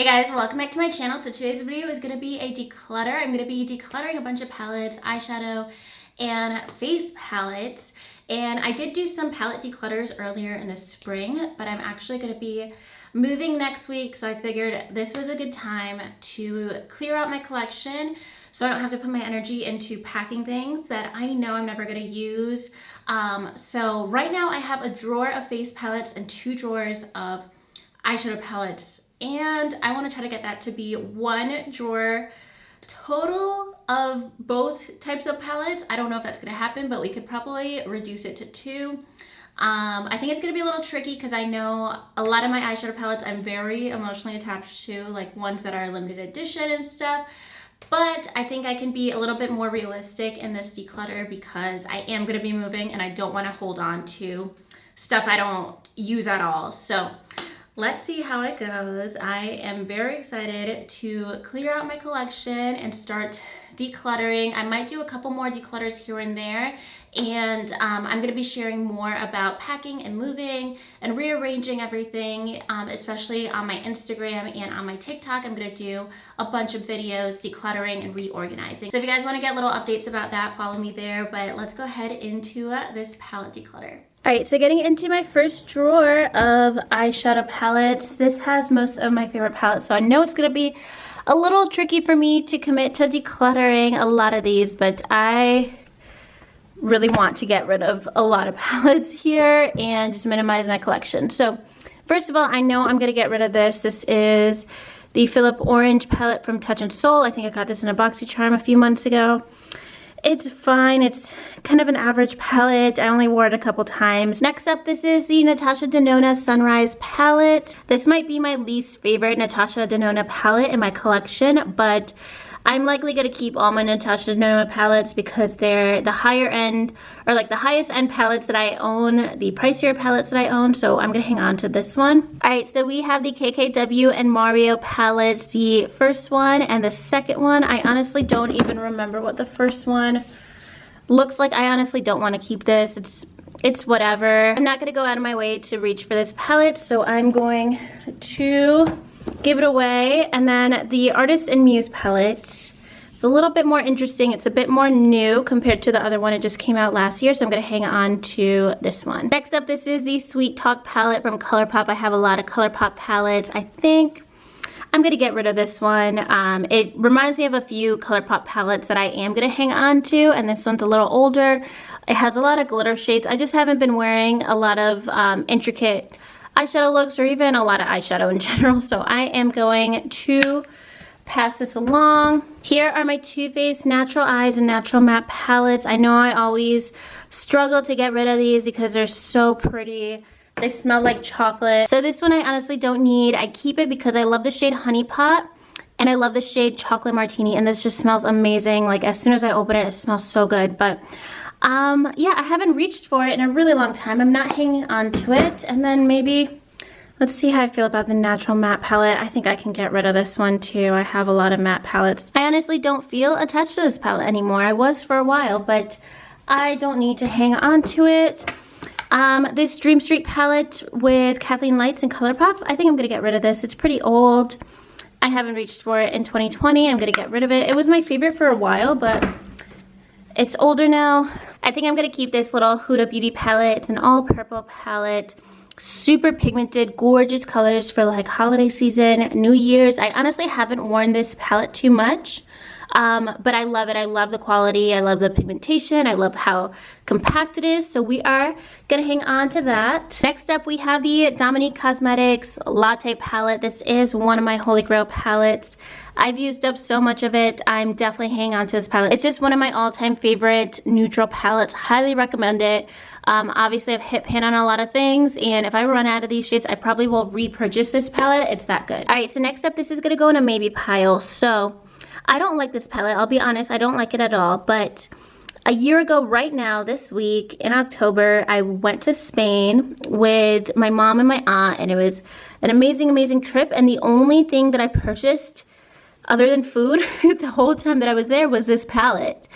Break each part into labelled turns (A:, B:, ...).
A: Hey guys, welcome back to my channel. So today's video is going to be a declutter. I'm going to be decluttering a bunch of palettes, eyeshadow, and face palettes. And I did do some palette declutters earlier in the spring, but I'm actually going to be moving next week. So I figured this was a good time to clear out my collection so I don't have to put my energy into packing things that I know I'm never going to use. So right now I have a drawer of face palettes and 2 drawers of eyeshadow palettes. And I want to try to get that to be 1 drawer total of both types of palettes. I don't know if that's going to happen, but we could probably reduce it to 2. I think it's going to be a little tricky because I know a lot of my eyeshadow palettes I'm very emotionally attached to, like ones that are limited edition and stuff. But I think I can be a little bit more realistic in this declutter because I am going to be moving and I don't want to hold on to stuff I don't use at all. So let's see how it goes. I am very excited to clear out my collection and start decluttering. I might do a couple more declutters here and there, and I'm going to be sharing more about packing and moving and rearranging everything, especially on my Instagram and on my TikTok. I'm going to do a bunch of videos decluttering and reorganizing. So if you guys want to get little updates about that, follow me there, but let's go ahead into this palette declutter. Alright, so getting into my first drawer of eyeshadow palettes. This has most of my favorite palettes, so I know it's going to be a little tricky for me to commit to decluttering a lot of these, but I really want to get rid of a lot of palettes here and just minimize my collection. So first of all, I know I'm going to get rid of this. This is the Philip Orange palette from Touch and Soul. I think I got this in a BoxyCharm a few months ago. It's fine. It's kind of an average palette. I only wore it a couple times. Next up, this is the Natasha Denona Sunrise palette. This might be my least favorite Natasha Denona palette in my collection, but I'm likely going to keep all my Natasha Denona palettes because they're the higher end, or like the highest end palettes that I own, the pricier palettes that I own, so I'm going to hang on to this one. Alright, so we have the KKW and Mario palettes, the first one and the second one. I honestly don't even remember what the first one looks like. I honestly don't want to keep this. It's whatever. I'm not going to go out of my way to reach for this palette, so I'm going to give it away. And then the Artist and Muse palette, it's a little bit more interesting. It's a bit more new compared to the other one. It just came out last year, so I'm going to hang on to this one. Next up, this is the Sweet Talk palette from Colourpop. I have a lot of Colourpop palettes. I think I'm going to get rid of this one. It reminds me of a few Colourpop palettes that I am going to hang on to, and this one's a little older. It has a lot of glitter shades. I just haven't been wearing a lot of intricate eyeshadow looks, or even a lot of eyeshadow in general, so I am going to pass this along. Here are my Too Faced Natural Eyes and Natural Matte palettes. I know I always struggle to get rid of these because they're so pretty. They smell like chocolate. So this one I honestly don't need. I keep it because I love the shade Honey Pot and I love the shade Chocolate Martini, and this just smells amazing. Like as soon as I open it, it smells so good. But yeah, I haven't reached for it in a really long time. I'm not hanging on to it. And then maybe, let's see how I feel about the Natural Matte palette. I think I can get rid of this one too. I have a lot of matte palettes. I honestly don't feel attached to this palette anymore. I was for a while, but I don't need to hang on to it. This Dream Street palette with Kathleen Lights and Colourpop, I think I'm going to get rid of this. It's pretty old. I haven't reached for it in 2020. I'm going to get rid of it. It was my favorite for a while, but it's older now. I think I'm going to keep this little Huda Beauty palette. It's an all purple palette. Super pigmented, gorgeous colors for like holiday season, New Year's. I honestly haven't worn this palette too much, but I love it. I love the quality. I love the pigmentation. I love how compact it is. So we are going to hang on to that. Next up, we have the Dominique Cosmetics Latte palette. This is one of my holy grail palettes. I've used up so much of it. I'm definitely hanging on to this palette. It's just one of my all-time favorite neutral palettes. Highly recommend it. Obviously, I've hit pan on a lot of things, and if I run out of these shades, I probably will repurchase this palette. It's that good. Alright, so next up, this is going to go in a maybe pile. So, I don't like this palette. I'll be honest, I don't like it at all, but a year ago right now, this week, in October, I went to Spain with my mom and my aunt, and it was an amazing, amazing trip, and the only thing that I purchased other than food the whole time that I was there was this palette.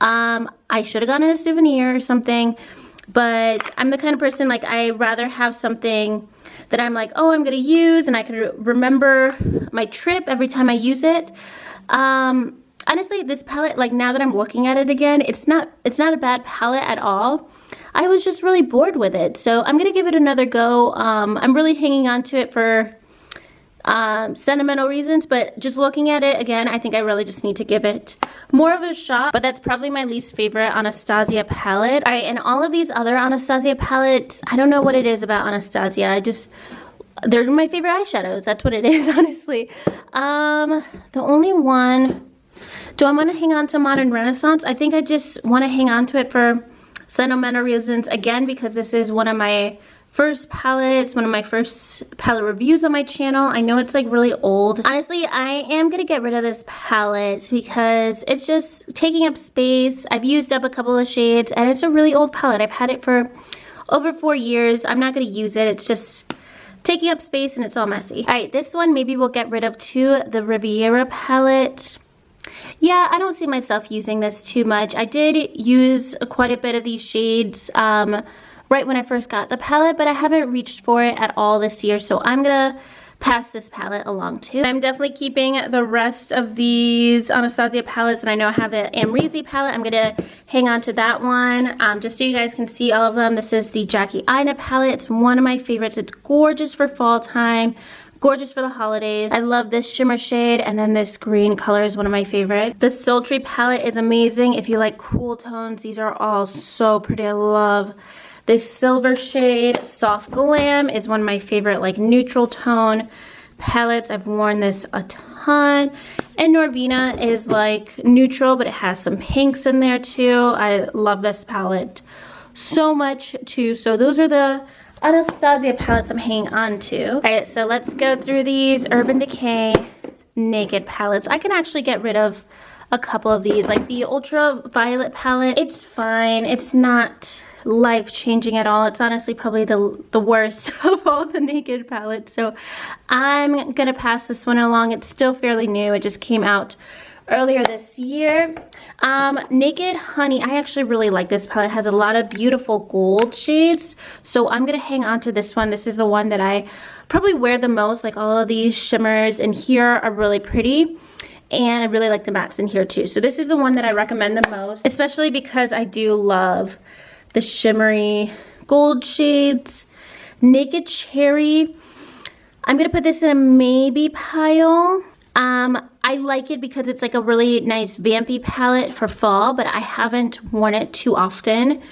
A: I should have gotten a souvenir or something, but I'm the kind of person, like, I rather have something that I'm like, oh, I'm gonna use, and I can remember my trip every time I use it. Honestly, this palette, like now that I'm looking at it again, it's not a bad palette at all. I was just really bored with it, so I'm gonna give it another go. I'm really hanging on to it for sentimental reasons, but just looking at it again, I think I really just need to give it more of a shot. But that's probably my least favorite Anastasia palette. All right, and all of these other Anastasia palettes, I don't know what it is about Anastasia. They're my favorite eyeshadows. That's what it is, honestly. The only one, do I want to hang on to Modern Renaissance? I think I just want to hang on to it for sentimental reasons, again, because this is one of my first palettes, one of my first palette reviews on my channel. I know it's like really old. Honestly, I am gonna get rid of this palette because it's just taking up space. I've used up a couple of shades and it's a really old palette. I've had it for over 4 years. I'm not gonna use it. It's just taking up space and it's all messy. All right, this one maybe we'll get rid of too, the Riviera palette. Yeah, I don't see myself using this too much. I did use quite a bit of these shades right when I first got the palette, but I haven't reached for it at all this year, so I'm gonna pass this palette along too. I'm definitely keeping the rest of these Anastasia palettes, and I know I have the Amrezy palette. I'm gonna hang on to that one, just so you guys can see all of them. This is the Jackie Aina palette. It's one of my favorites. It's gorgeous for fall time, gorgeous for the holidays. I love this shimmer shade, and then this green color is one of my favorites. The Sultry palette is amazing if you like cool tones. These are all so pretty. I love this silver shade. Soft Glam is one of my favorite like neutral tone palettes. I've worn this a ton. And Norvina is like neutral, but it has some pinks in there too. I love this palette so much too. So those are the Anastasia palettes I'm hanging on to. All right, so let's go through these Urban Decay Naked palettes. I can actually get rid of a couple of these, like the Ultraviolet palette. It's fine. It's not life-changing at all. It's honestly probably the worst of all the Naked palettes, so I'm gonna pass this one along. It's still fairly new. It just came out earlier this year. Naked Honey, I actually really like this palette. It has a lot of beautiful gold shades, so I'm gonna hang on to this one. This is the one that I probably wear the most. Like all of these shimmers in here are really pretty, and I really like the mattes in here too. So this is the one that I recommend the most, especially because I do love the shimmery gold shades. Naked Cherry, I'm gonna put this in a maybe pile. I like it because it's like a really nice vampy palette for fall, but I haven't worn it too often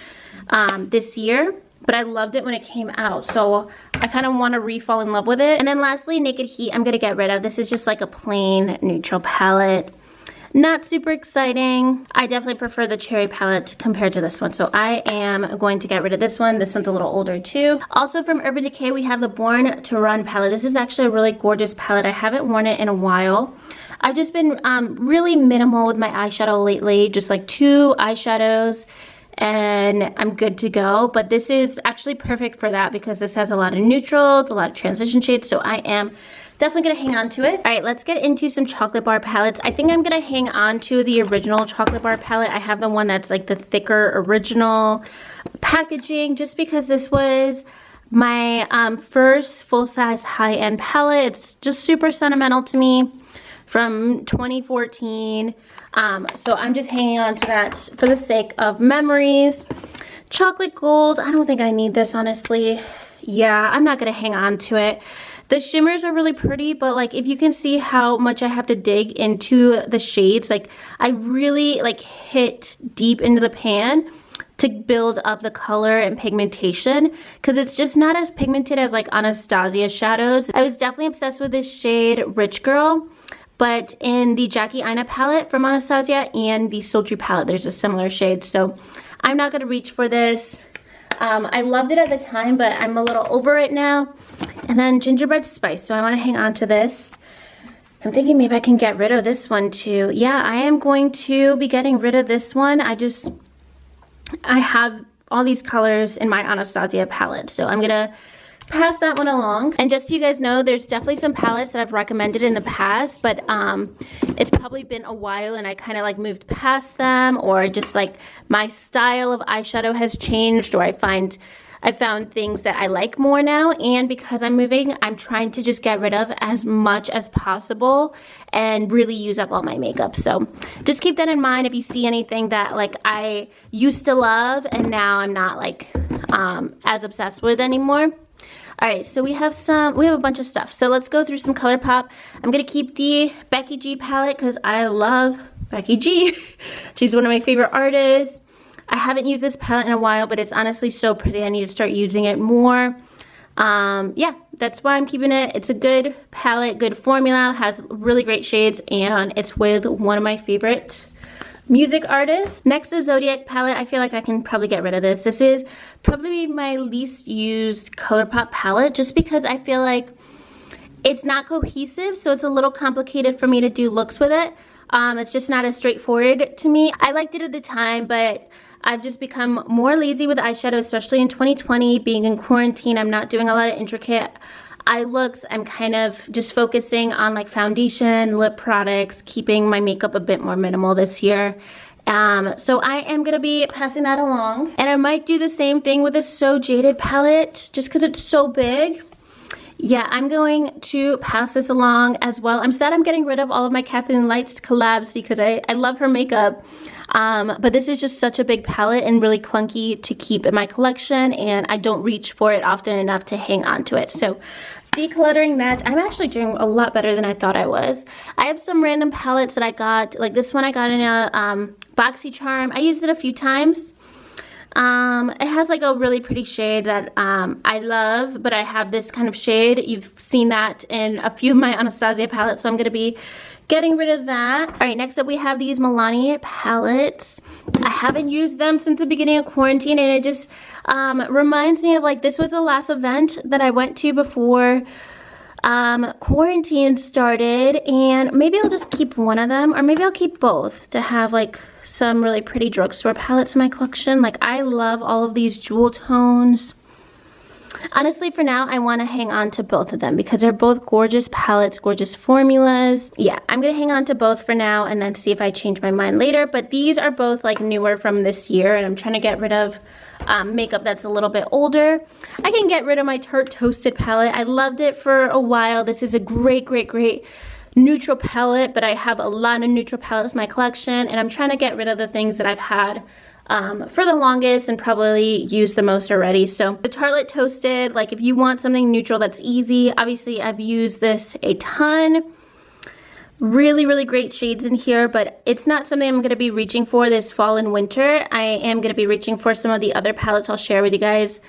A: this year. But I loved it when it came out, so I kind of want to re-fall in love with it. And then lastly, Naked Heat, I'm gonna get rid of. This is just like a plain neutral palette. Not super exciting. I definitely prefer the Cherry palette compared to this one, so I am going to get rid of this one. This one's a little older too. Also from Urban Decay, we have the Born to Run palette. This is actually a really gorgeous palette. I haven't worn it in a while. I've just been really minimal with my eyeshadow lately, just like 2 eyeshadows, and I'm good to go. But this is actually perfect for that because this has a lot of neutrals, a lot of transition shades, so I am definitely gonna hang on to it. All right, let's get into some chocolate bar palettes. I think I'm gonna hang on to the original chocolate bar palette. I have the one that's like the thicker original packaging, just because this was my first full-size high-end palette. It's just super sentimental to me from 2014. So I'm just hanging on to that for the sake of memories. Chocolate Gold, I don't think I need this, honestly. Yeah, I'm not gonna hang on to it. The shimmers are really pretty, but like if you can see how much I have to dig into the shades, like I really like hit deep into the pan to build up the color and pigmentation, because it's just not as pigmented as like Anastasia shadows. I was definitely obsessed with this shade Rich Girl, but in the Jackie Aina palette from Anastasia and the Sultry palette, there's a similar shade, so I'm not gonna reach for this. I loved it at the time, but I'm a little over it now. And then Gingerbread Spice, so I want to hang on to this. I'm thinking maybe I can get rid of this one too. Yeah, I am going to be getting rid of this one. I have all these colors in my Anastasia palette, so I'm gonna pass that one along. And just so you guys know, there's definitely some palettes that I've recommended in the past, but it's probably been a while and I kind of like moved past them, or just like my style of eyeshadow has changed, or I find I found things that I like more now, and because I'm moving, I'm trying to just get rid of as much as possible and really use up all my makeup. So just keep that in mind if you see anything that like I used to love and now I'm not like as obsessed with anymore. All right, so we have a bunch of stuff. So let's go through some Colourpop. I'm gonna keep the Becky G palette because I love Becky G. She's one of my favorite artists. I haven't used this palette in a while, but it's honestly so pretty. I need to start using it more. Yeah, that's why I'm keeping it. It's a good palette, good formula, has really great shades, and it's with one of my favorite music artists. Next is Zodiac Palette. I feel like I can probably get rid of this. This is probably my least used Colourpop palette just because I feel like it's not cohesive, so it's a little complicated for me to do looks with it. It's just not as straightforward to me. I liked it at the time, but I've just become more lazy with eyeshadow, especially in 2020. Being in quarantine, I'm not doing a lot of intricate eye looks. I'm kind of just focusing on like foundation, lip products, keeping my makeup a bit more minimal this year. So I am going to be passing that along. And I might do the same thing with this So Jaded palette, just because it's so big. Yeah, I'm going to pass this along as well. I'm sad I'm getting rid of all of my Kathleen Lights collabs because I love her makeup. But this is just such a big palette and really clunky to keep in my collection, and I don't reach for it often enough to hang on to it. So decluttering that, I'm actually doing a lot better than I thought I was. I have some random palettes that I got, like this one I got in a BoxyCharm. I used it a few times. It has like a really pretty shade that I love, but I have this kind of shade. You've seen that in a few of my Anastasia palettes, so I'm going to be getting rid of that. All right, next up we have these Milani Palettes. I haven't used them since the beginning of quarantine, and it just reminds me of like this was the last event that I went to before quarantine started, and maybe I'll just keep one of them, or maybe I'll keep both to have like some really pretty drugstore palettes in my collection. Like I love all of these jewel tones. Honestly, for now, I want to hang on to both of them because they're both gorgeous palettes, gorgeous formulas. Yeah, I'm going to hang on to both for now and then see if I change my mind later. But these are both like newer from this year, and I'm trying to get rid of makeup that's a little bit older. I can get rid of my Tart Toasted palette. I loved it for a while. This is a great, great, great neutral palette, but I have a lot of neutral palettes in my collection, and I'm trying to get rid of the things that I've had for the longest and probably used the most already. So the Tartelette Toasted, like if you want something neutral that's easy, obviously I've used this a ton. Really, really great shades in here, but it's not something I'm going to be reaching for this fall and winter. I am going to be reaching for some of the other palettes I'll share with you guys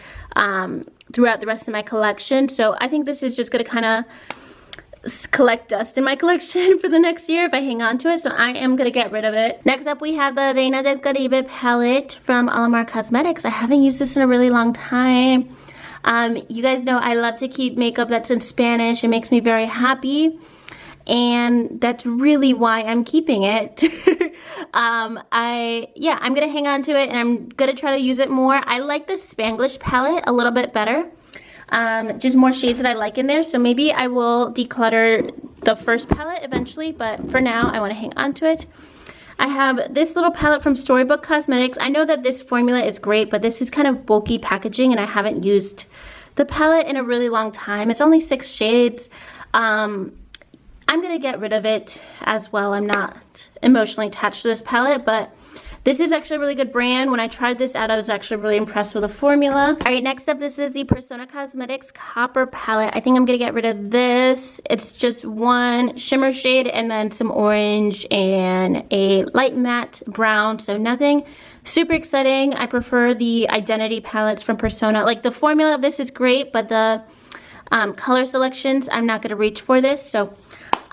A: throughout the rest of my collection. So I think this is just going to kind of collect dust in my collection for the next year if I hang on to it, so I am going to get rid of it. Next up we have the Reina del Gariba palette from Alamar Cosmetics. I haven't used this in a really long time. You guys know I love to keep makeup that's in Spanish. It makes me very happy, and that's really why I'm keeping it. I'm going to hang on to it, and I'm going to try to use it more. I like the Spanglish palette a little bit better. Just more shades that I like in there, so maybe I will declutter the first palette eventually, but for now I want to hang on to it. I have this little palette from Storybook Cosmetics. I know that this formula is great, but this is kind of bulky packaging, and I haven't used the palette in a really long time. It's only 6 shades. I'm gonna get rid of it as well. I'm not emotionally attached to this palette, but this is actually a really good brand. When I tried this out, I was actually really impressed with the formula. All right, next up, this is the Persona Cosmetics Copper Palette. I think I'm gonna get rid of this. It's just one shimmer shade and then some orange and a light matte brown, so nothing super exciting. I prefer the Identity palettes from Persona. Like the formula of this is great, but the color selections, I'm not gonna reach for this, so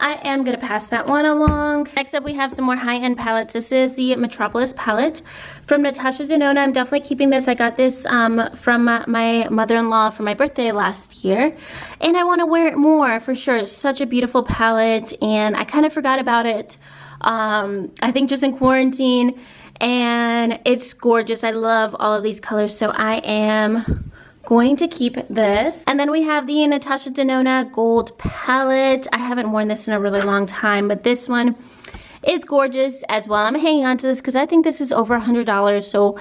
A: I am going to pass that one along. Next up, we have some more high-end palettes. This is the Metropolis palette from Natasha Denona. I'm definitely keeping this. I got this from my mother-in-law for my birthday last year, and I want to wear it more for sure. It's such a beautiful palette, and I kind of forgot about it. I think just in quarantine, and it's gorgeous. I love all of these colors, so I am going to keep this. And then we have the Natasha Denona Gold Palette. I haven't worn this in a really long time, but this one is gorgeous as well. I'm hanging on to this because I think this is over $100, so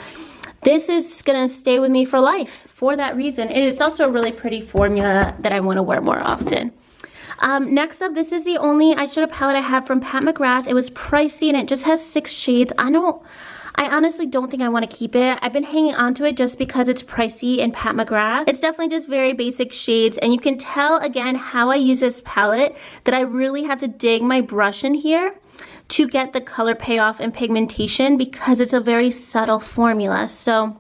A: this is gonna stay with me for life for that reason. And it's also a really pretty formula that I want to wear more often. Next up, this is the only eyeshadow palette I have from Pat McGrath. It was pricey and it just has 6 shades. I honestly don't think I want to keep it. I've been hanging on to it just because it's pricey in Pat McGrath. It's definitely just very basic shades, and you can tell again how I use this palette that I really have to dig my brush in here to get the color payoff and pigmentation because it's a very subtle formula. So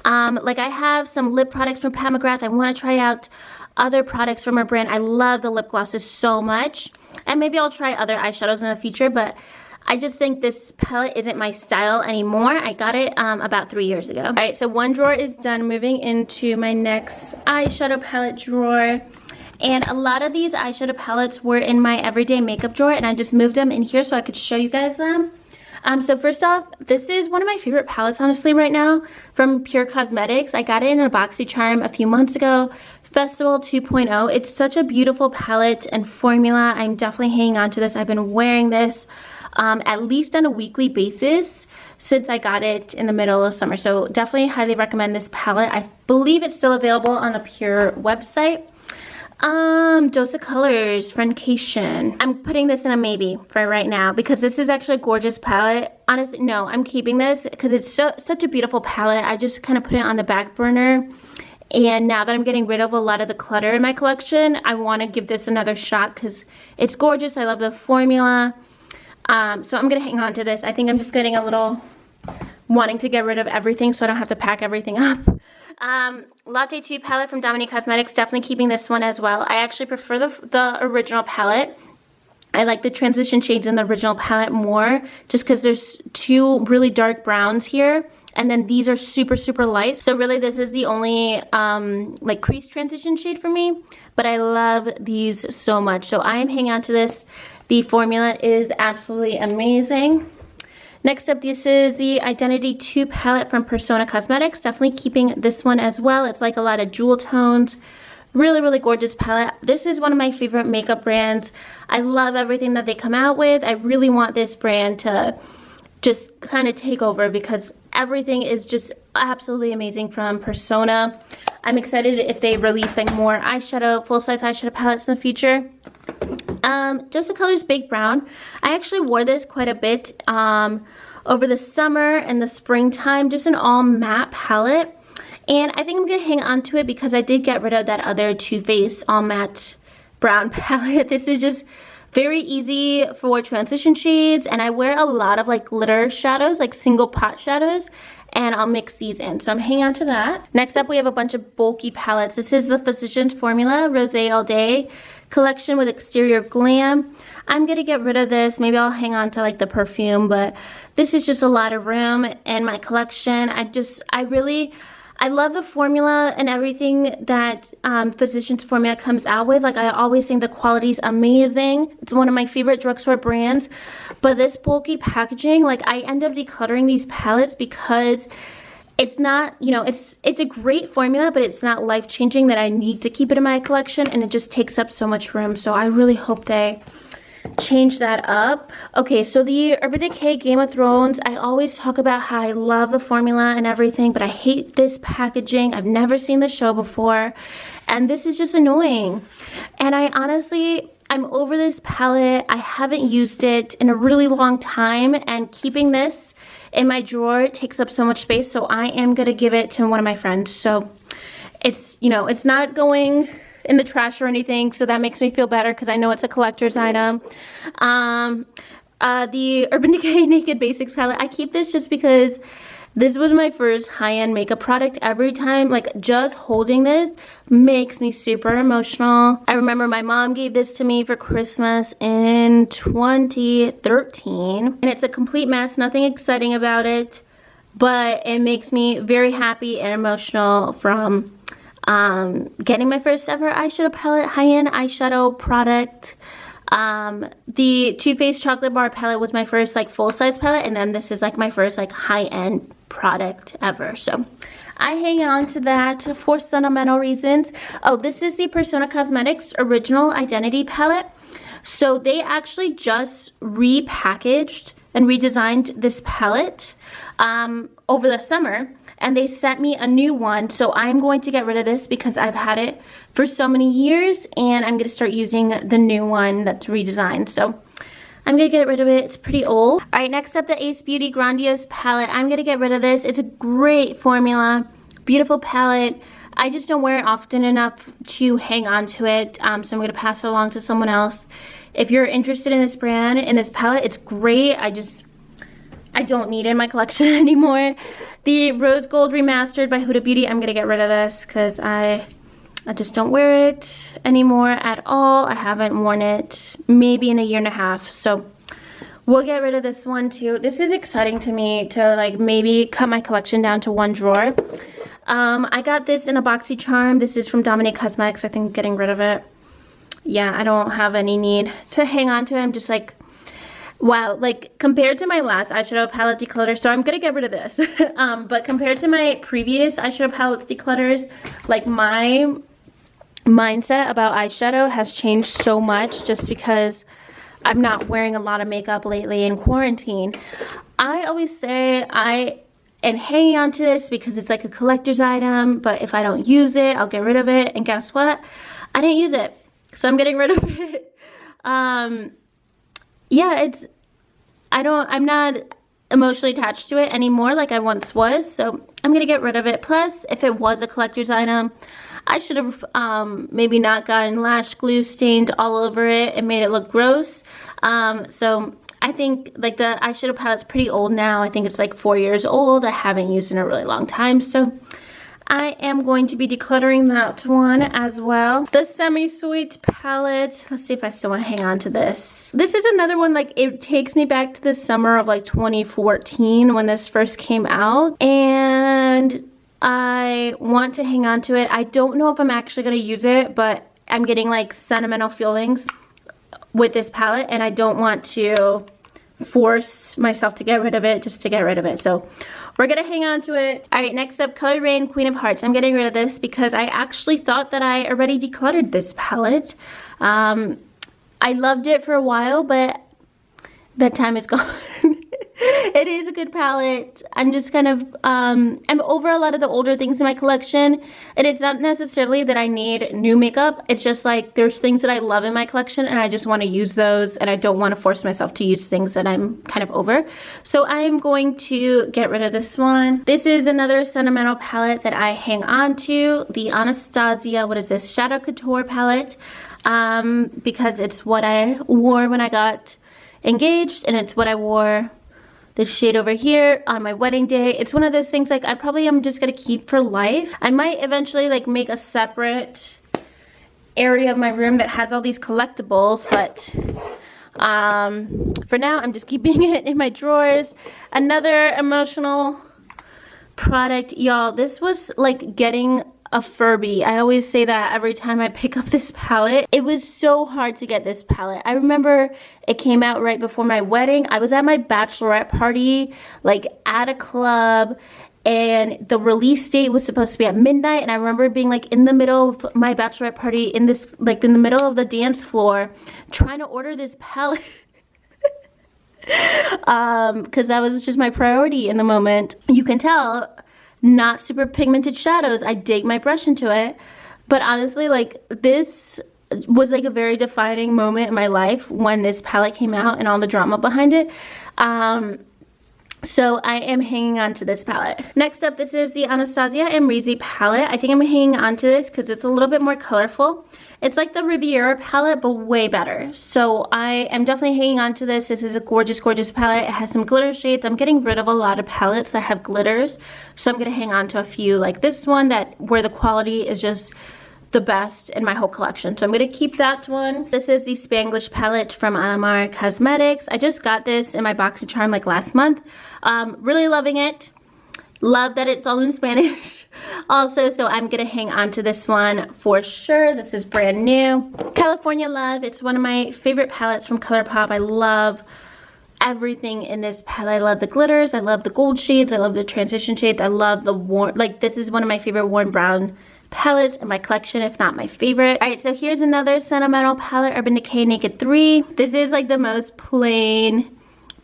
A: like I have some lip products from Pat McGrath. I want to try out other products from her brand. I love the lip glosses so much, and maybe I'll try other eyeshadows in the future, but I just think this palette isn't my style anymore. I got it about 3 years ago. All right, so one drawer is done. Moving into my next eyeshadow palette drawer. And a lot of these eyeshadow palettes were in my everyday makeup drawer, and I just moved them in here so I could show you guys them. So first off, this is one of my favorite palettes, honestly, right now, from Pure Cosmetics. I got it in a BoxyCharm a few months ago. Festival 2.0. It's such a beautiful palette and formula. I'm definitely hanging on to this. I've been wearing this at least on a weekly basis since I got it in the middle of summer. So definitely highly recommend this palette. I believe it's still available on the Pure website. Dose of Colors, Friendcation. I'm putting this in a maybe for right now because this is actually a gorgeous palette. Honestly, no, I'm keeping this because it's such a beautiful palette. I just kind of put it on the back burner. And now that I'm getting rid of a lot of the clutter in my collection, I want to give this another shot because it's gorgeous. I love the formula. So I'm going to hang on to this. I think I'm just getting a little wanting to get rid of everything so I don't have to pack everything up. Latte 2 palette from Dominique Cosmetics. Definitely keeping this one as well. I actually prefer the original palette. I like the transition shades in the original palette more just because there's 2 really dark browns here. And then these are super, super light. So really this is the only like crease transition shade for me. But I love these so much. So I am hanging on to this. The formula is absolutely amazing. Next up, this is the Identity 2 palette from Persona Cosmetics. Definitely keeping this one as well. It's like a lot of jewel tones. Really, really gorgeous palette. This is one of my favorite makeup brands. I love everything that they come out with. I really want this brand to just kind of take over because everything is just absolutely amazing from Persona. I'm excited if they release like more eyeshadow, full-size eyeshadow palettes in the future. Dose of Colors Baked Brown. I actually wore this quite a bit over the summer and the springtime, just an all matte palette. And I think I'm going to hang on to it because I did get rid of that other Too Faced all matte brown palette. This is just very easy for transition shades, and I wear a lot of like glitter shadows, like single pot shadows, and I'll mix these in. So I'm hanging on to that. Next up, we have a bunch of bulky palettes. This is the Physicians Formula Rosé All Day collection with Exterior Glam. I'm gonna get rid of this. Maybe I'll hang on to like the perfume, but this is just a lot of room in my collection. I love the formula and everything that Physicians Formula comes out with. Like, I always think the quality's amazing. It's one of my favorite drugstore brands. But this bulky packaging, like, I end up decluttering these palettes because it's not, you know, it's a great formula, but it's not life-changing that I need to keep it in my collection, and it just takes up so much room. So I really hope they change that up. Okay, so the Urban Decay Game of Thrones, I always talk about how I love the formula and everything, but I hate this packaging. I've never seen the show before, and this is just annoying. And I'm over this palette. I haven't used it in a really long time, and keeping this in my drawer takes up so much space, so I am gonna give it to one of my friends. So it's, you know, it's not going in the trash or anything, so that makes me feel better because I know it's a collector's item. The Urban Decay Naked Basics palette, I keep this just because this was my first high-end makeup product. Every time, like, just holding this makes me super emotional. I remember my mom gave this to me for Christmas in 2013, and it's a complete mess, nothing exciting about it, but it makes me very happy and emotional from getting my first ever eyeshadow palette, high-end eyeshadow product. The Too Faced Chocolate Bar palette was my first like full-size palette, and then this is like my first like high-end product ever. So I hang on to that for sentimental reasons. Oh, this is the Persona Cosmetics Original Identity palette. So they actually just repackaged and redesigned this palette over the summer, and they sent me a new one. So I'm going to get rid of this because I've had it for so many years, and I'm going to start using the new one that's redesigned. So I'm going to get rid of it. It's pretty old. All right, next up, the Ace Beauty Grandiose palette. I'm going to get rid of this. It's a great formula, beautiful palette. I just don't wear it often enough to hang on to it, so I'm going to pass it along to someone else. If you're interested in this brand and this palette, it's great. I don't need it in my collection anymore. The Rose Gold Remastered by Huda Beauty, I'm going to get rid of this because I just don't wear it anymore at all. I haven't worn it maybe in a year and a half, so we'll get rid of this one too. This is exciting to me to like maybe cut my collection down to one drawer. I got this in a BoxyCharm. This is from Dominique Cosmetics. I think getting rid of it. Yeah, I don't have any need to hang on to it. I'm just like, wow, like compared to my last eyeshadow palette declutter, so I'm gonna get rid of this. But compared to my previous eyeshadow palettes declutters, like my mindset about eyeshadow has changed so much just because I'm not wearing a lot of makeup lately in quarantine. I always say I am hanging on to this because it's like a collector's item, but if I don't use it, I'll get rid of it. And guess what? I didn't use it, so I'm getting rid of it. Yeah, I'm not emotionally attached to it anymore like I once was, so I'm gonna get rid of it. Plus, if it was a collector's item, I should have maybe not gotten lash glue stained all over it and made it look gross. So I think like the eyeshadow palette's pretty old now. I think it's like 4 years old. I haven't used it in a really long time, so I am going to be decluttering that one as well. The Semi-Sweet palette. Let's see if I still want to hang on to this. This is another one, like it takes me back to the summer of like 2014 when this first came out, and I want to hang on to it. I don't know if I'm actually going to use it, but I'm getting like sentimental feelings with this palette, and I don't want to force myself to get rid of it just to get rid of it. So we're gonna hang on to it. All right, next up, Color Rain Queen of Hearts. I'm getting rid of this because I actually thought that I already decluttered this palette. I loved it for a while, but that time is gone. It is a good palette. I'm just kind of, I'm over a lot of the older things in my collection. And it's not necessarily that I need new makeup. It's just like there's things that I love in my collection and I just want to use those, and I don't want to force myself to use things that I'm kind of over. So I'm going to get rid of this one. This is another sentimental palette that I hang on to. The Anastasia, what is this? Shadow Couture palette. Because it's what I wore when I got engaged, and it's what I wore, this shade over here, on my wedding day. It's one of those things like I probably am just gonna keep for life. I might eventually like make a separate area of my room that has all these collectibles, but for now I'm just keeping it in my drawers. Another emotional product, y'all. This was like getting a Furby. I always say that every time I pick up this palette. It was so hard to get this palette. I remember it came out right before my wedding. I was at my bachelorette party, like at a club, and the release date was supposed to be at midnight, and I remember being like in the middle of my bachelorette party in this, like in the middle of the dance floor, trying to order this palette. Because that was just my priority in the moment. You can tell, not super pigmented shadows. I dig my brush into it, but honestly, like this was like a very defining moment in my life when this palette came out and all the drama behind it. So I am hanging on to this palette. Next up, this is the Anastasia Amrezy palette. I think I'm hanging on to this because it's a little bit more colorful. It's like the Riviera palette, but way better. So I am definitely hanging on to this. This is a gorgeous, gorgeous palette. It has some glitter shades. I'm getting rid of a lot of palettes that have glitters. So I'm gonna hang on to a few like this one where the quality is just the best in my whole collection. So I'm gonna keep that one. This is the Spanglish palette from Alamar Cosmetics. I just got this in my BoxyCharm like last month. Really loving it. Love that it's all in Spanish also, so I'm gonna hang on to this one for sure. This is brand new. California Love. It's one of my favorite palettes from Colourpop. I love everything in this palette. I love the glitters, I love the gold shades, I love the transition shades, I love the warm, like this is one of my favorite warm brown palettes in my collection, if not my favorite. All right, so here's another sentimental palette, Urban Decay Naked 3. This is like the most plain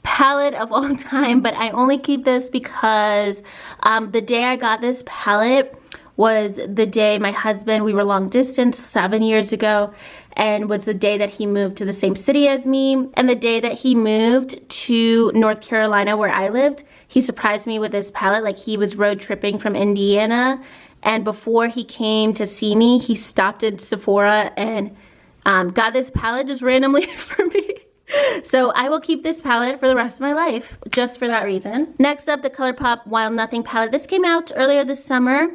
A: palette of all time, but I only keep this because the day I got this palette was the day my husband, we were long distance 7 years ago, and was the day that he moved to the same city as me, and the day that he moved to North Carolina where I lived, he surprised me with this palette. Like, he was road tripping from Indiana, and before he came to see me, he stopped at Sephora and got this palette just randomly for me. So I will keep this palette for the rest of my life, just for that reason. Next up, the Colourpop Wild Nothing palette. This came out earlier this summer.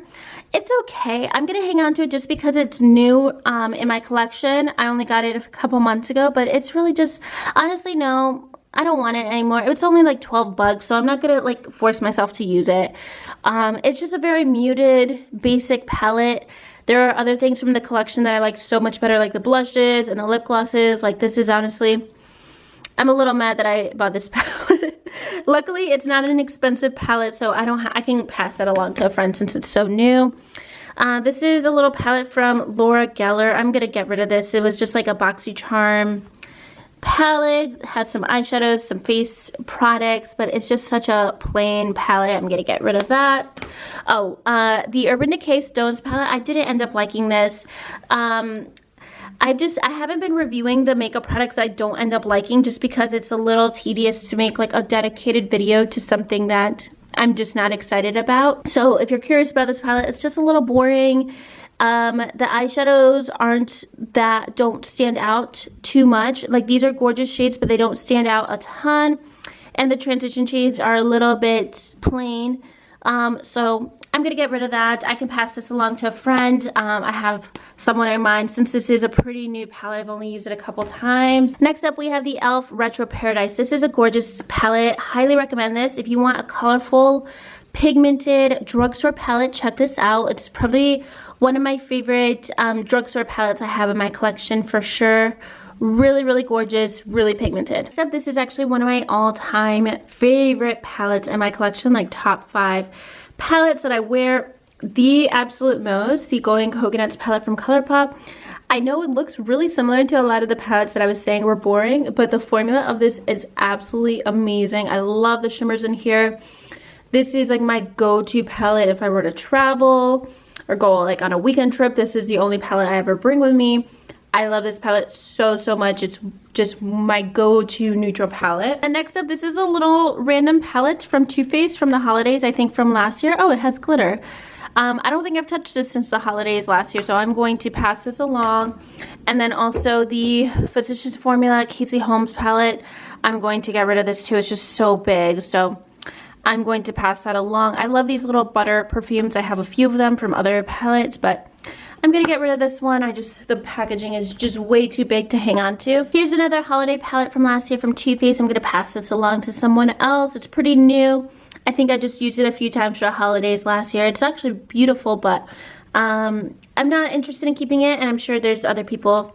A: It's okay. I'm gonna hang on to it just because it's new in my collection. I only got it a couple months ago, but it's really just, honestly, no, I don't want it anymore. It was only like 12 bucks, so I'm not gonna like force myself to use it. It's just a very muted, basic palette. There are other things from the collection that I like so much better, like the blushes and the lip glosses. Like, this is honestly, I'm a little mad that I bought this palette. Luckily, it's not an expensive palette, so I can pass that along to a friend since it's so new. This is a little palette from Laura Geller. I'm gonna get rid of this. It was just like a BoxyCharm palette. It has some eyeshadows, some face products, but it's just such a plain palette. I'm gonna get rid of that. Oh, the Urban Decay Stones palette. I didn't end up liking this. I haven't been reviewing the makeup products I don't end up liking just because it's a little tedious to make like a dedicated video to something that I'm just not excited about. So if you're curious about this palette, it's just a little boring. The eyeshadows don't stand out too much. Like, these are gorgeous shades, but they don't stand out a ton. And the transition shades are a little bit plain. So I'm gonna get rid of that. I can pass this along to a friend. I have someone in mind since this is a pretty new palette. I've only used it a couple times. Next up, we have the e.l.f. Retro Paradise. This is a gorgeous palette. Highly recommend this. If you want a colorful, pigmented drugstore palette, check this out. It's probably one of my favorite drugstore palettes I have in my collection for sure. Really, really gorgeous, really pigmented. Except this is actually one of my all-time favorite palettes in my collection, like top 5 palettes that I wear the absolute most. The Golden Coconuts palette from Colourpop. I know it looks really similar to a lot of the palettes that I was saying were boring, but the formula of this is absolutely amazing. I love the shimmers in here. This is like my go-to palette if I were to travel or go like on a weekend trip. This is the only palette I ever bring with me. I love this palette so much. It's just my go-to neutral palette. And next up, this is a little random palette from Too Faced from the holidays, I think from last year. Oh, it has glitter. I don't think I've touched this since the holidays last year, so I'm going to pass this along. And then also the Physicians Formula Casey Holmes palette. I'm going to get rid of this too. It's just so big, so I'm going to pass that along. I love these little butter perfumes. I have a few of them from other palettes, but I'm gonna get rid of this one. The packaging is just way too big to hang on to. Here's another holiday palette from last year from Too Faced. I'm gonna pass this along to someone else. It's pretty new. I think I just used it a few times for the holidays last year. It's actually beautiful, but I'm not interested in keeping it, and I'm sure there's other people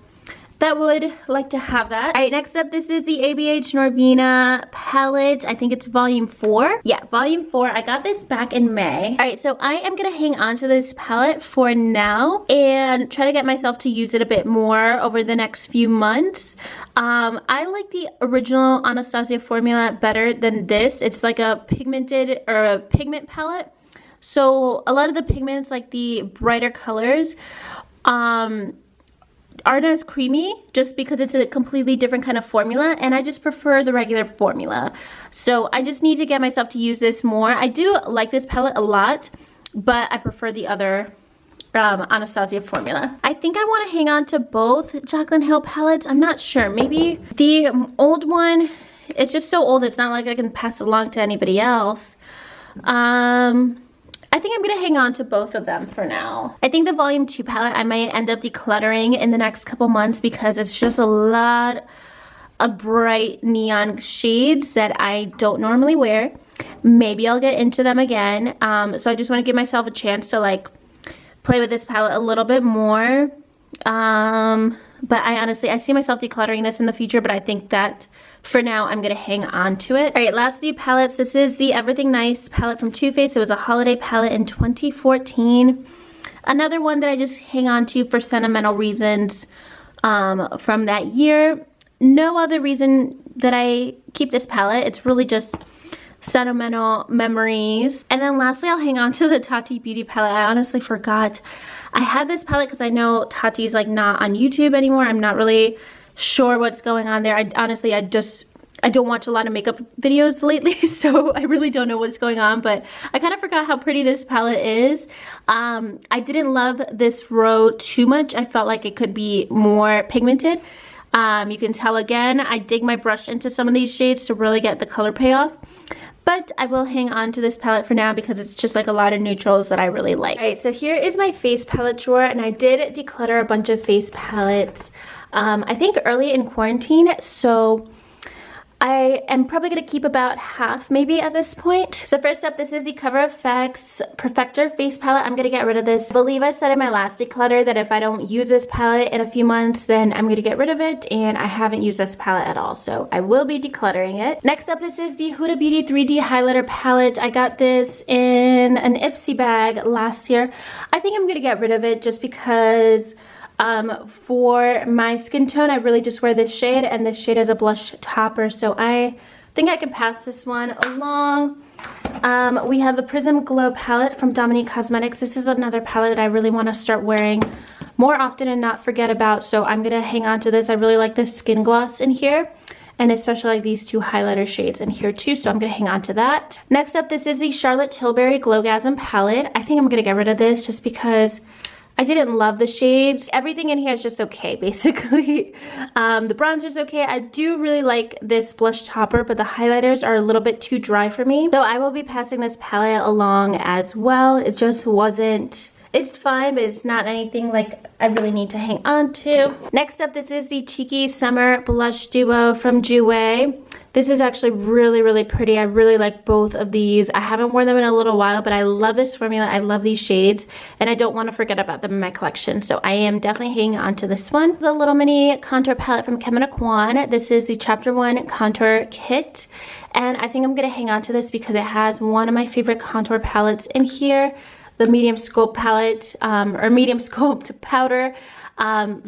A: that would like to have that. All right, next up, this is the Abh Norvina Palette. I think it's volume 4. Yeah, volume 4. I got this back in May. All right, so I am gonna hang on to this palette for now and try to get myself to use it a bit more over the next few months. I like the original Anastasia formula better than this. It's like a pigmented or a pigment palette. So a lot of the pigments, like the brighter colors, aren't as creamy just because it's a completely different kind of formula, and I just prefer the regular formula. So I just need to get myself to use this more. I do like this palette a lot, but I prefer the other Anastasia formula. I think I want to hang on to both Jaclyn Hill palettes. I'm not sure. Maybe the old one, it's just so old, it's not like I can pass it along to anybody else. I think I'm going to hang on to both of them for now. I think the volume 2 palette I might end up decluttering in the next couple months because it's just a lot of bright neon shades that I don't normally wear. Maybe I'll get into them again. So I just want to give myself a chance to like play with this palette a little bit more. But I see myself decluttering this in the future, but I think that for now, I'm going to hang on to it. All right, last few palettes. This is the Everything Nice palette from Too Faced. It was a holiday palette in 2014. Another one that I just hang on to for sentimental reasons from that year. No other reason that I keep this palette. It's really just sentimental memories. And then lastly, I'll hang on to the Tati Beauty palette. I honestly forgot I had this palette because I know Tati's like not on YouTube anymore. I'm not really sure what's going on there. I don't watch a lot of makeup videos lately, so I really don't know what's going on, but I kind of forgot how pretty this palette is. I didn't love this row too much. I felt like it could be more pigmented. You can tell again, I dig my brush into some of these shades to really get the color payoff. But I will hang on to this palette for now because it's just like a lot of neutrals that I really like. Alright, so here is my face palette drawer, and I did declutter a bunch of face palettes, I think early in quarantine, so I am probably going to keep about half maybe at this point. So first up, this is the Cover FX Perfector face palette. I'm going to get rid of this. I believe I said in my last declutter that if I don't use this palette in a few months, then I'm going to get rid of it, and I haven't used this palette at all, so I will be decluttering it. Next up, this is the Huda Beauty 3D Highlighter Palette. I got this in an Ipsy bag last year. I think I'm going to get rid of it just because for my skin tone, I really just wear this shade, and this shade is a blush topper, so I think I can pass this one along. We have the Prism Glow palette from Dominique Cosmetics. This is another palette that I really want to start wearing more often and not forget about, so I'm going to hang on to this. I really like this skin gloss in here, and especially like these two highlighter shades in here too, so I'm going to hang on to that. Next up, this is the Charlotte Tilbury Glogasm palette. I think I'm going to get rid of this just because I didn't love the shades. Everything in here is just okay, basically. The bronzer's okay. I do really like this blush topper, but the highlighters are a little bit too dry for me. So I will be passing this palette along as well. It just wasn't... It's fine, but it's not anything like I really need to hang on to. Next up, this is the Cheeky Summer Blush Duo from Jouer. This is actually really, really pretty. I really like both of these. I haven't worn them in a little while, but I love this formula. I love these shades, and I don't want to forget about them in my collection, so I am definitely hanging on to this one. The little mini contour palette from Kevin Kwan. This is the Chapter 1 Contour Kit, and I think I'm going to hang on to this because it has one of my favorite contour palettes in here. The medium sculpt palette, or medium sculpt powder.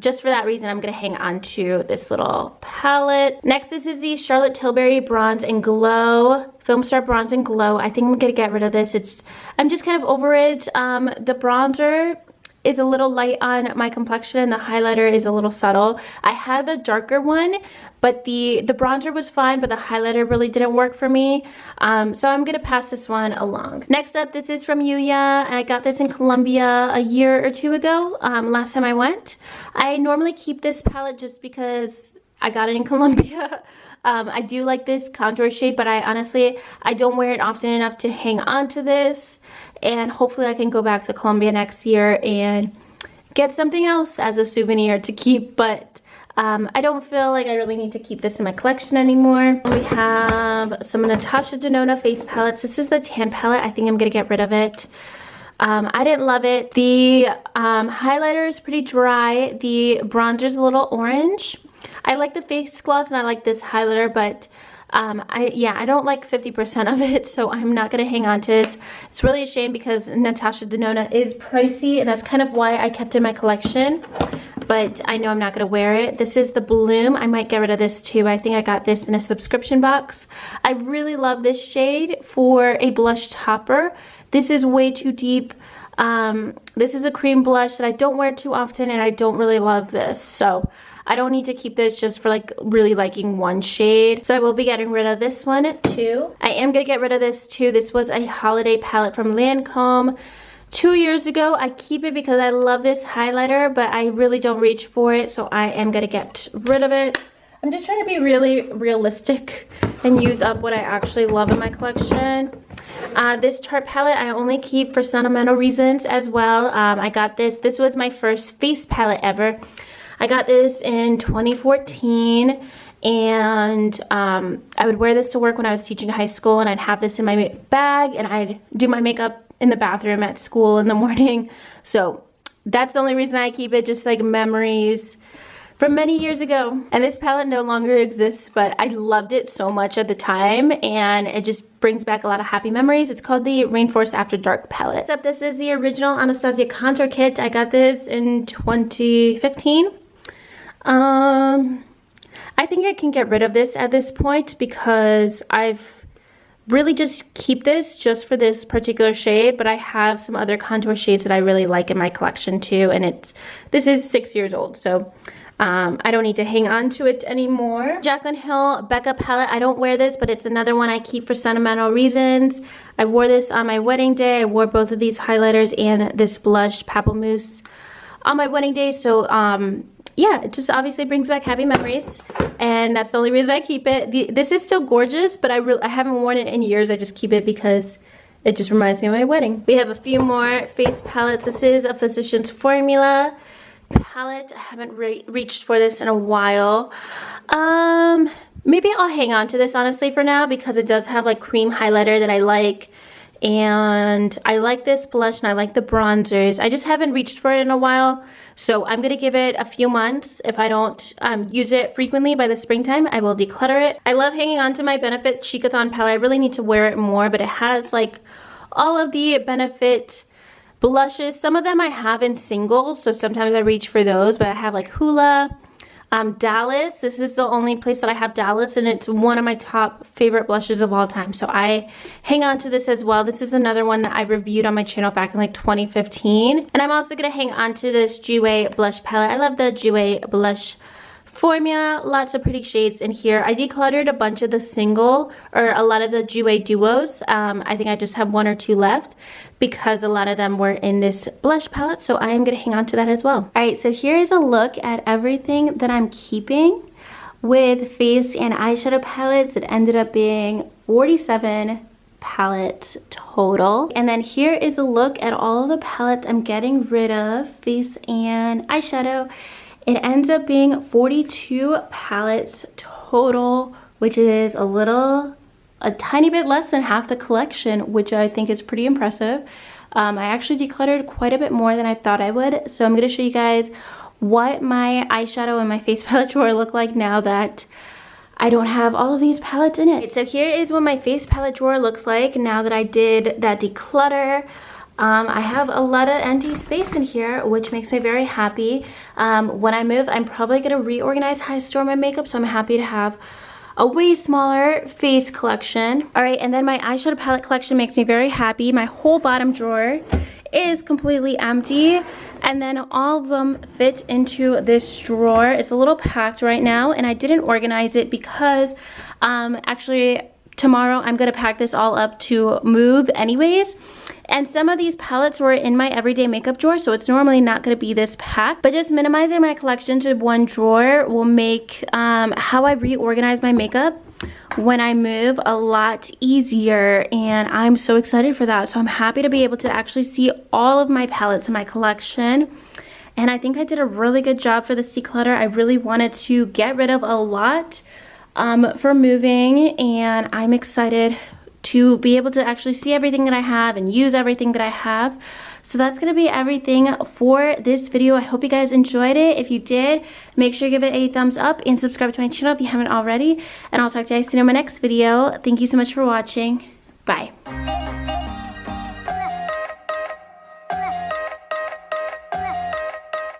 A: Just for that reason, I'm going to hang on to this little palette. Next, this is the Charlotte Tilbury Bronze and Glow, Film Star Bronze and Glow. I think I'm going to get rid of this. I'm just kind of over it. The bronzer is a little light on my complexion. The highlighter is a little subtle. I had the darker one, but the bronzer was fine, but the highlighter really didn't work for me. So I'm gonna pass this one along. Next up, this is from Yuya. I got this in Colombia a year or two ago, last time I went. I normally keep this palette just because I got it in Colombia. I do like this contour shade, but I honestly don't wear it often enough to hang on to this. And hopefully I can go back to Colombia next year and get something else as a souvenir to keep, but I don't feel like I really need to keep this in my collection anymore. We have some Natasha Denona face palettes. This is the tan palette. I think I'm gonna get rid of it. I didn't love it. The highlighter is pretty dry. The bronzer is a little orange. I like the face gloss and I like this highlighter, but I don't like 50% of it, so I'm not going to hang on to this. It's really a shame because Natasha Denona is pricey, and that's kind of why I kept it in my collection, but I know I'm not going to wear it. This is the Bloom. I might get rid of this too. I think I got this in a subscription box. I really love this shade for a blush topper. This is way too deep. This is a cream blush that I don't wear too often, and I don't really love this, so I don't need to keep this just for like really liking one shade. So I will be getting rid of this one too. I am going to get rid of this too. This was a holiday palette from Lancome 2 years ago. I keep it because I love this highlighter, but I really don't reach for it, so I am going to get rid of it. I'm just trying to be really realistic and use up what I actually love in my collection. This Tart palette I only keep for sentimental reasons as well. I got this. This was my first face palette ever. I got this in 2014, and I would wear this to work when I was teaching high school, and I'd have this in my bag, and I'd do my makeup in the bathroom at school in the morning. So that's the only reason I keep it, just like memories from many years ago. And this palette no longer exists, but I loved it so much at the time, and it just brings back a lot of happy memories. It's called the Rainforest After Dark palette. Next up, this is the original Anastasia contour kit. I got this in 2015. I I think I can get rid of this at this point because I've really just keep this just for this particular shade, but I have some other contour shades that I really like in my collection too, and this is 6 years old, so I don't need to hang on to it anymore. Jaclyn Hill Becca palette. I don't wear this, but it's another one I keep for sentimental reasons. I wore this on my wedding day. I wore both of these highlighters and this blush Pamplemousse on my wedding day, so yeah, it just obviously brings back happy memories, and that's the only reason I keep it. This is still gorgeous, but I haven't worn it in years. I just keep it because it just reminds me of my wedding. We have a few more face palettes. This is a Physicians Formula palette. I haven't reached for this in a while. Maybe I'll hang on to this honestly for now because it does have like cream highlighter that I like, and I like this blush and I like the bronzers. I just haven't reached for it in a while, so I'm gonna give it a few months. If I don't use it frequently by the springtime, I will declutter it. I love hanging on to my Benefit Chicathon palette. I really need to wear it more, but it has like all of the Benefit blushes. Some of them I have in singles, so sometimes I reach for those, but I have like Hula, Dallas. This is the only place that I have Dallas, and it's one of my top favorite blushes of all time, so I hang on to this as well. This is another one that I reviewed on my channel back in like 2015, and I'm also going to hang on to this Jouer blush palette. I love the Jouer blush formula. Lots of pretty shades in here. I decluttered a bunch of the single, or a lot of the Jouer duos. I think I just have 1 or 2 left because a lot of them were in this blush palette, so I am going to hang on to that as well. Alright, so here is a look at everything that I'm keeping with face and eyeshadow palettes. It ended up being 47 palettes total. And then here is a look at all the palettes I'm getting rid of, face and eyeshadow. It ends up being 42 palettes total, which is a tiny bit less than half the collection, which I think is pretty impressive. I actually decluttered quite a bit more than I thought I would, so I'm going to show you guys what my eyeshadow and my face palette drawer look like now that I don't have all of these palettes in it. So here is what my face palette drawer looks like now that I did that declutter. I have a lot of empty space in here, which makes me very happy. When I move, I'm probably going to reorganize how I store my makeup, so I'm happy to have a way smaller face collection. Alright, and then my eyeshadow palette collection makes me very happy. My whole bottom drawer is completely empty, and then all of them fit into this drawer. It's a little packed right now, and I didn't organize it because actually tomorrow I'm going to pack this all up to move anyways. And some of these palettes were in my everyday makeup drawer, so it's normally not going to be this packed. But just minimizing my collection to one drawer will make how I reorganize my makeup when I move a lot easier. And I'm so excited for that. So I'm happy to be able to actually see all of my palettes in my collection. And I think I did a really good job for this declutter. I really wanted to get rid of a lot for moving, and I'm excited to be able to actually see everything that I have and use everything that I have. So that's going to be everything for this video. I hope you guys enjoyed it. If you did, make sure you give it a thumbs up and subscribe to my channel if you haven't already. And I'll talk to you guys soon in my next video. Thank you so much for watching. Bye.